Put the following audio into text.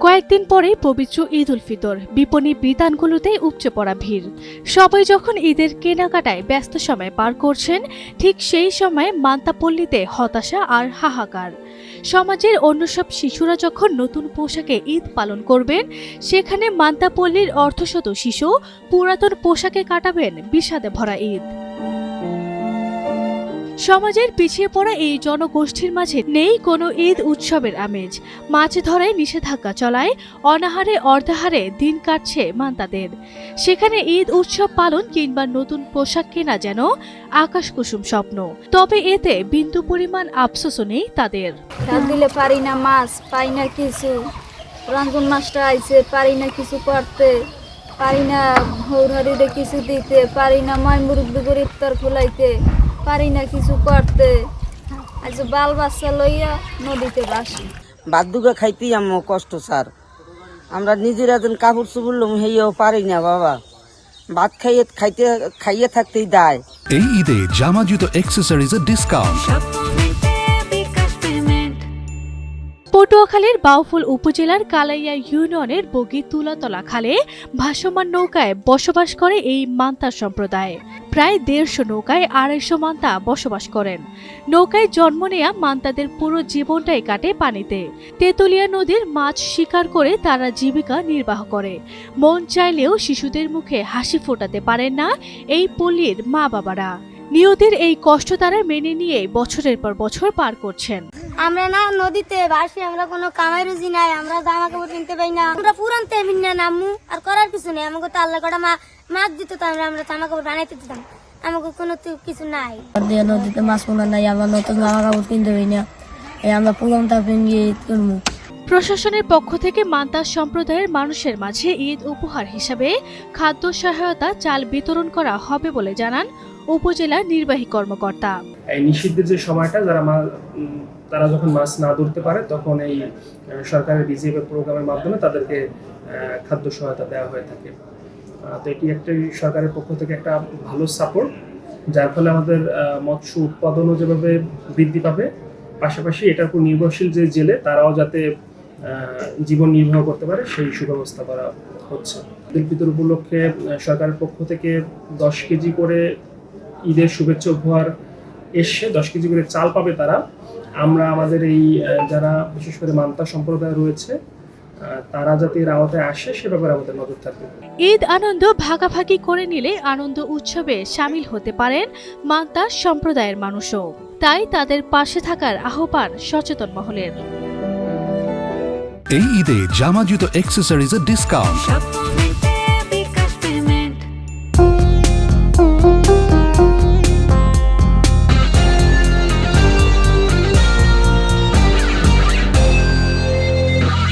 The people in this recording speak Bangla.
কয়েকদিন পরে পবিত্র ঈদ উল ফিতর, বিপণী বিতানগুলোতে উপচে পড়া ভিড়। সবাই যখন ঈদের কেনাকাটায় ব্যস্ত সময় পার করছেন, ঠিক সেই সময় মান্তাপল্লীতে হতাশা আর হাহাকার। সমাজের অন্য সব শিশুরা যখন নতুন পোশাকে ঈদ পালন করবেন, সেখানে মান্তাপল্লীর অর্ধশত শিশু পুরাতন পোশাকে কাটাবেন বিষাদে ভরা ঈদ। সমাজের পিছিয়ে পড়া এই জনগোষ্ঠীর মাঝে নেই কোনো ঈদ উৎসবের আমেজ। মাছ ধরায় নিষেধাজ্ঞা চলায় অনাহারে অর্ধাহারে দিন কাটছে মান্তাদের। সেখানে ঈদ উৎসব পালন কিংবা নতুন পোশাক কেনা যেন আকাশকুসুম স্বপ্ন। তবে এতে বিন্দু পরিমাণ আফসোসও নেই তাদের। দিলে পারি না, মাছ পাই না, কিছু রঞ্জন মাছটা আইছে, পারি না কিছু করতে, পারি না হৌরারিরে কিছু দিতে, পারি না ময় মুরব্বী করে ইফতার খোলাইতে, পারি না কিছু করতে। আজ বাল বাচ্চা লইয়া নদীতে বাসি। বাদ্যুকে খাইতেই আমার কষ্ট স্যার। আমরা নিজেরা যেন কাপড় চুপুর লম হেয়েও পারি না বাবা। ভাত খাইয়ে থাকতেই দায়। এই ঈদে জামা জুতো অ্যাক্সেসরিজের ডিসকাউন্ট। পটুয়াখালীর বাউফল উপজেলার কালাইয়া ইউনিয়নের বগি তুলাতলা খালে ভাসমান নৌকায় বসবাস করে এই মান্তা সম্প্রদায়। প্রায় 150 নৌকায় 250 মান্তা বসবাস করেন। নৌকায় জন্ম নেয়া মান্তাদের পুরো জীবনটাই কাটে পানিতে। তেতুলিয়া নদীর মাছ শিকার করে তারা জীবিকা নির্বাহ করে। মন চাইলেও শিশুদের মুখে হাসি ফোটাতে পারেন না এই পল্লীর মা বাবারা। নিয়তির এই কষ্ট তারা মেনে নিয়ে বছরের পর বছর পার করছেন। আমরা না নদীতে ভাসি, আমরা কোনো কামাই রুজি নাই, আমরা জামা কাপড় কিনতে পাই না, আমরা পুরান তেমিন না নামু আর করার কিছু নেই। আমাকে তো আল্লাহ কটা মাছ দিত, তো আমরা জামা কাপড় বানাইতে দিতাম, আমাকে কোনো কিছু নাই। নদীতে মাছ পোনা নাই, আমরা নতুন জামা কাপড় কিনতে পাই না, আমরা পুরনটা কিনে করবো। প্রশাসনের পক্ষ থেকে মান্তা সম্প্রদায়ের মানুষের মাঝে ঈদ উপহার হিসাবে খাদ্য সহায়তা চাল বিতরণ করা হবে বলে জানান উপজেলা নির্বাহী কর্মকর্তা। এই নিষিদ্ধের যে সময়টা তারা যখন মাছ না ধরতে পারে, তখন এই সরকারের বিজিএফ প্রোগ্রামের মাধ্যমে তাদেরকে খাদ্য সহায়তা দেওয়া হয়ে থাকে। তো এটি একটা সরকারের পক্ষ থেকে একটা ভালো সাপোর্ট, যার ফলে আমাদের মৎস্য উৎপাদনও যেভাবে বৃদ্ধি পাবে, পাশাপাশি এটার উপর নির্ভরশীল যে জেলে তারাও যাতে জীবন নির্বাহ করতে পারে সেই সুব্যবস্থা করা হচ্ছে। ঈদ উল ফিতর উপলক্ষে সরকারের পক্ষ থেকে 10 কেজি করে ঈদের শুভেচ্ছা উপহার এসে 10 কেজি করে চাল পাবে তারা। আমরা আমাদের এই যারা বিশেষ করে মান্তা সম্প্রদায় রয়েছে তারা যাতে এর আওতায় আসে সে ব্যাপারে আমাদের নজর থাকবে। ঈদ আনন্দ ভাগাভাগি করে নিলে আনন্দ উৎসবে সামিল হতে পারেন মান্তা সম্প্রদায়ের মানুষও। তাই তাদের পাশে থাকার আহ্বান সচেতন মহলের। এই ঈদে জামা জুতো অ্যাক্সেসরিজের ডিসকাউন্ট।